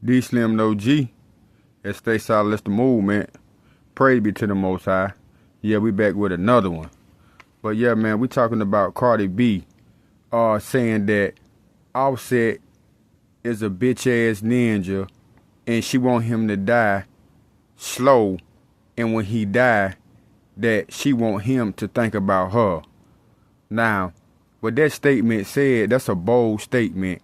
DEESLIMDAOG, STAYSOLIDISDAMOVEMEnt. Praise be to the Most High. Yeah, we back with another one. But yeah, man, we talking about Cardi B saying that Offset is a bitch-ass ninja and she want him to die slow, and when he die, that she want him to think about her. Now, what that statement said, that's a bold statement.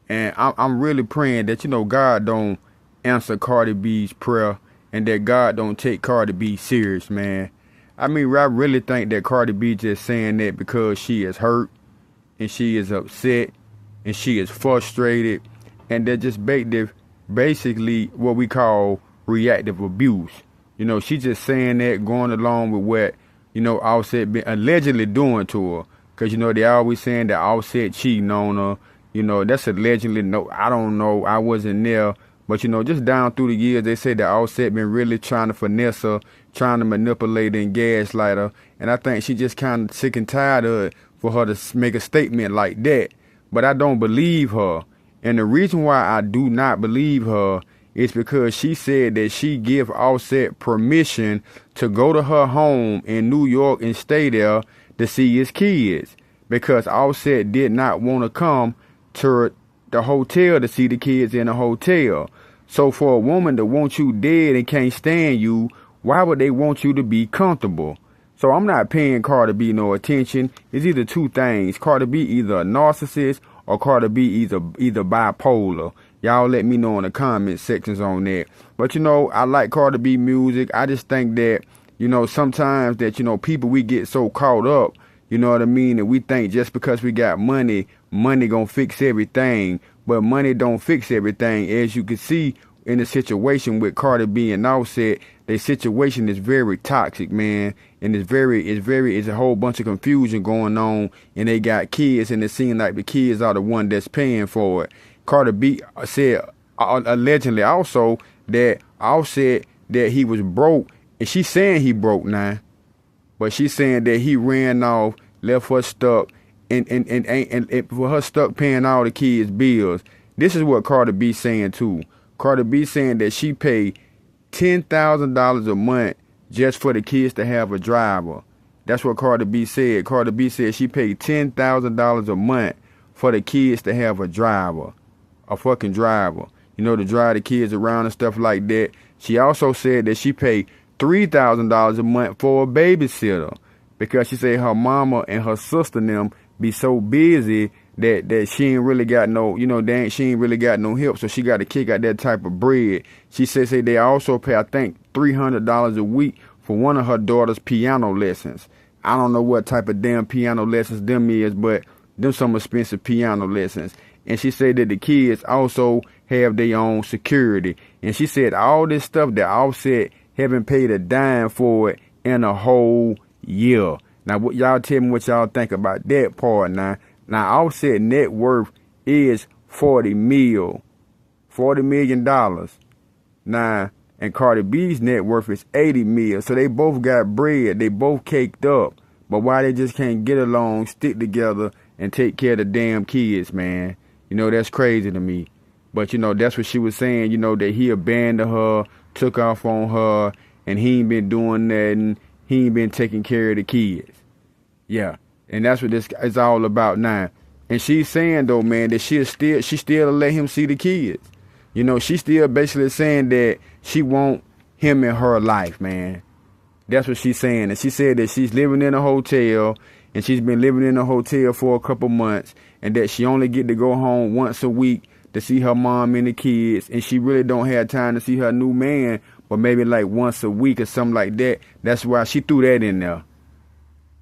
And I'm really praying that, God don't answer Cardi B's prayer and that God don't take Cardi B serious, man. I mean, I really think that Cardi B just saying that because she is hurt and she is upset and she is frustrated, and they're just basically what we call reactive abuse. She just saying that, going along with what, Offset been allegedly doing to her. Because, they always saying that Offset cheating on her. That's allegedly. No, I don't know. I wasn't there. But, just down through the years, they say that Offset been really trying to finesse her, trying to manipulate her and gaslight her. And I think she just kind of sick and tired of it for her to make a statement like that. But I don't believe her. And the reason why I do not believe her is because she said that she give Offset permission to go to her home in New York and stay there to see his kids. Because Offset did not want to come to the hotel to see the kids in the hotel. So for a woman to want you dead and can't stand you, why would they want you to be comfortable? So I'm not paying Cardi B no attention. It's either two things. Cardi B either a narcissist or Cardi B either bipolar. Y'all let me know in the comment sections on that. But I like Cardi B music. I just think that, sometimes that, people, we get so caught up, you know what I mean? And we think just because we got money gonna fix everything. But money don't fix everything. As you can see in the situation with Cardi B and Offset, their situation is very toxic, man. And it's a whole bunch of confusion going on. And they got kids, and it seems like the kids are the one that's paying for it. Cardi B said allegedly also that Offset that he was broke, and she's saying he broke now. But she's saying that he ran off, left her stuck, and for her stuck paying all the kids' bills. This is what Cardi B saying too. Cardi B saying that she paid $10,000 a month just for the kids to have a driver. That's what Cardi B said. Cardi B said she paid $10,000 a month for the kids to have a driver, a fucking driver. To drive the kids around and stuff like that. She also said that she paid $3,000 a month for a babysitter because she said her mama and her sister and them be so busy that she ain't really got no, she ain't really got no help, so she got to kick out that type of bread. She said they also pay, I think, $300 a week for one of her daughter's piano lessons. I don't know what type of damn piano lessons them is, but them some expensive piano lessons. And she said that the kids also have their own security. And she said all this stuff that Offset haven't paid a dime for it in a whole year. Now, y'all tell me what y'all think about that part now. Now, Offset net worth is $40 million. Now, and Cardi B's net worth is $80 million. So they both got bread. They both caked up. But why they just can't get along, stick together, and take care of the damn kids, man? That's crazy to me. But, that's what she was saying, that he abandoned her, took off on her, and he ain't been doing nothing. He ain't been taking care of the kids. Yeah. And that's what this is all about now. And she's saying, though, man, that she still let him see the kids. She still basically saying that she want him in her life, man. That's what she's saying. And she said that she's living in a hotel, and she's been living in a hotel for a couple months, and that she only get to go home once a week to see her mom and the kids, and she really don't have time to see her new man, but maybe like once a week or something like that. That's why she threw that in there.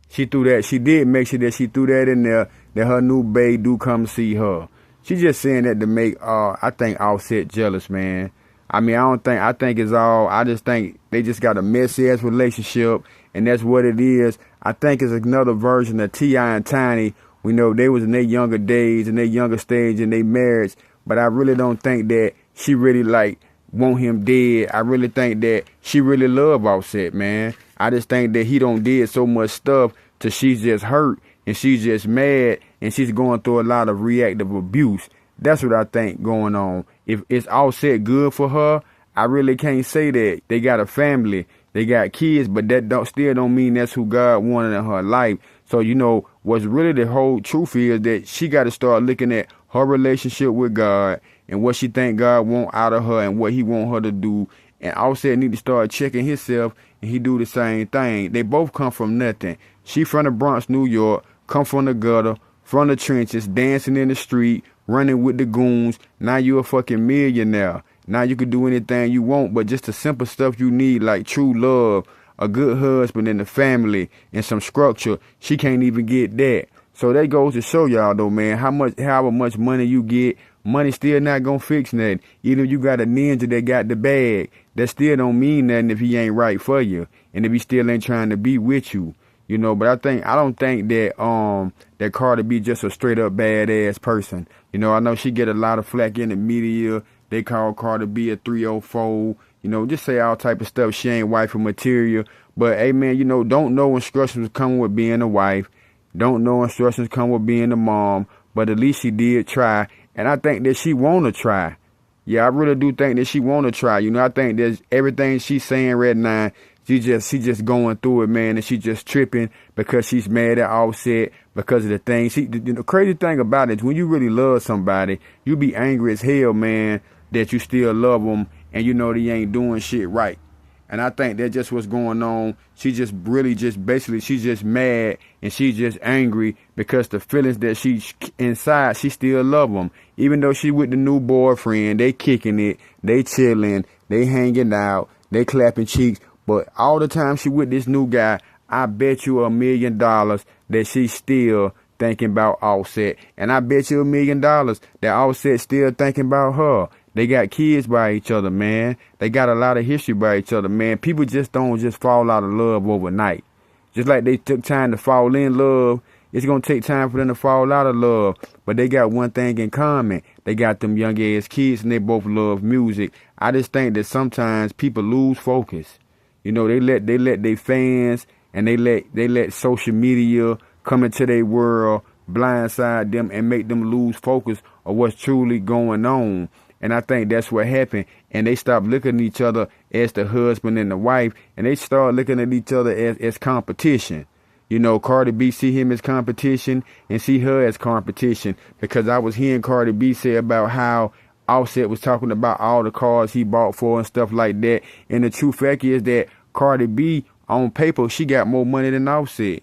She did make sure that she threw that in there, that her new babe do come see her. She just saying that to make, I think, Offset jealous, man. I mean, I think it's all, I just think they just got a messy ass relationship, and that's what it is. I think it's another version of T.I. and Tiny. We know they was in their younger days, in their younger stage, in their marriage, but I really don't think that she really want him dead. I really think that she really love Offset, man. I just think that he don't did so much stuff till she's just hurt and she's just mad and she's going through a lot of reactive abuse. That's what I think going on. If it's Offset good for her, I really can't say that. They got a family, they got kids, but that still don't mean that's who God wanted in her life. So, you know, what's really the whole truth is that she got to start looking at her relationship with God and what she think God want out of her and what he want her to do. And Offset need to start checking himself, and he do the same thing. They both come from nothing. She from the Bronx, New York, come from the gutter, from the trenches, dancing in the street, running with the goons. Now you a fucking millionaire. Now you can do anything you want, but just the simple stuff you need, like true love, a good husband and a family, and some structure, she can't even get that. So that goes to show y'all though, man, however much money you get, money still not gonna fix nothing. Even if you got a ninja that got the bag, that still don't mean nothing if he ain't right for you, and if he still ain't trying to be with you. You know, but I don't think that that Cardi B just a straight up badass person. You know, I know she get a lot of flack in the media. They call Cardi B a 304. You know, just say all type of stuff. She ain't wife material. But hey man, you know, don't know instructions come with being a wife. Don't know instructions come with being a mom. But at least she did try. And I think that she wanna try. Yeah, I really do think that she wanna try. You know, I think that everything she's saying right now, she just going through it, man, and she just tripping because she's mad at Offset because of the thing. The crazy thing about it is when you really love somebody, you be angry as hell, man, that you still love them and you know they ain't doing shit right. And I think that's just what's going on. She just really basically she's just mad and she's just angry because the feelings that she inside, she still love them. Even though she with the new boyfriend, they kicking it, they chilling, they hanging out, they clapping cheeks. But all the time she with this new guy, I bet you $1 million that she's still thinking about Offset. And I bet you $1 million that Offset still thinking about her. They got kids by each other, man. They got a lot of history by each other, man. People just don't just fall out of love overnight. Just like they took time to fall in love, it's going to take time for them to fall out of love. But they got one thing in common. They got them young ass kids and they both love music. I just think that sometimes people lose focus. You know, they let their fans and they let social media come into their world, blindside them and make them lose focus of what's truly going on. And I think that's what happened. And they stopped looking at each other as the husband and the wife, and they start looking at each other as competition. You know, Cardi B see him as competition and see her as competition, because I was hearing Cardi B say about how Offset was talking about all the cars he bought for and stuff like that. And the true fact is that Cardi B, on paper, she got more money than Offset.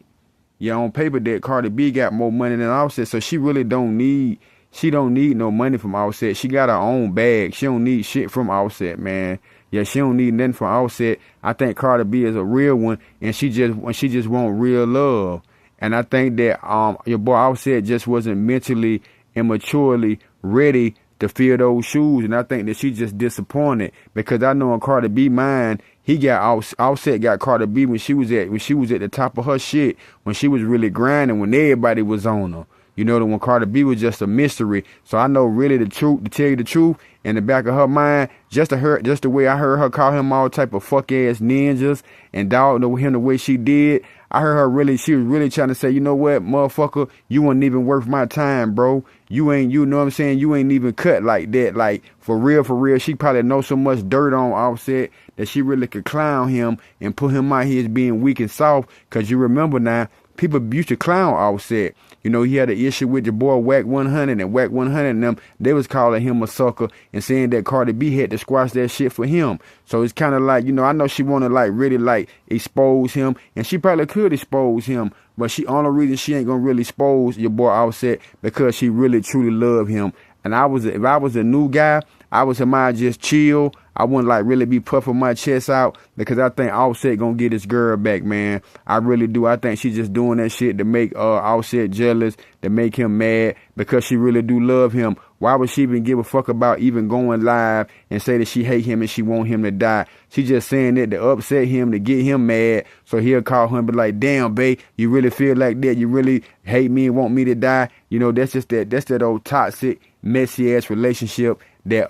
Yeah, on paper that Cardi B got more money than Offset, so she really don't need no money from Offset. She got her own bag. She don't need shit from Offset, man. Yeah, she don't need nothing from Offset. I think Cardi B is a real one, and she just want real love. And I think that your boy Offset just wasn't mentally and maturely ready to fill those shoes, and I think that she just disappointed, because I know in Cardi B mind, he got Offset got Cardi B when she was at the top of her shit, when she was really grinding, when everybody was on her. You know, when Cardi B was just a mystery. So I know really the truth, to tell you the truth, in the back of her mind, just the way I heard her call him all type of fuck ass ninjas and dog him the way she did, I heard her she was really trying to say, you know what, motherfucker, you weren't even worth my time, bro. You know what I'm saying? You ain't even cut like that. Like, for real, she probably knows so much dirt on Offset that she really could clown him and put him out here as being weak and soft. Because you remember now, people used to clown Offset. You know, he had an issue with your boy Wack 100, and Wack 100 and them, they was calling him a sucker and saying that Cardi B had to squash that shit for him. So it's kind of like, you know, I know she want to like really like expose him, and she probably could expose him, but only reason she ain't gonna really expose your boy Offset because she really truly love him. And if I was a new guy, I would somebody just chill. I wouldn't like really be puffing my chest out, because I think Offset gonna get his girl back, man. I really do. I think she's just doing that shit to make Offset jealous, to make him mad, because she really do love him. Why would she even give a fuck about even going live and say that she hate him and she want him to die? She just saying that to upset him, to get him mad, so he'll call her and be like, damn, babe, you really feel like that? You really hate me and want me to die? You know, that's that old toxic, messy ass relationship that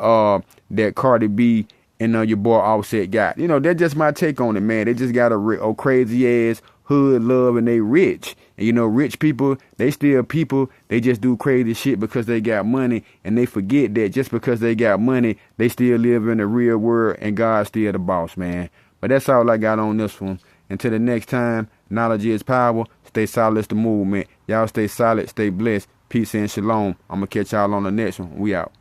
Cardi B and your boy Offset got. You know, that's just my take on it, man. They just got a crazy ass hood love and they rich. And you know, rich people, they still people. They just do crazy shit because they got money, and they forget that just because they got money, they still live in the real world, and God's still the boss, man. But that's all I got on this one. Until the next time, knowledge is power. Stay solid, it's the movement. Y'all stay solid, stay blessed. Peace and shalom. I'm going to catch y'all on the next one. We out.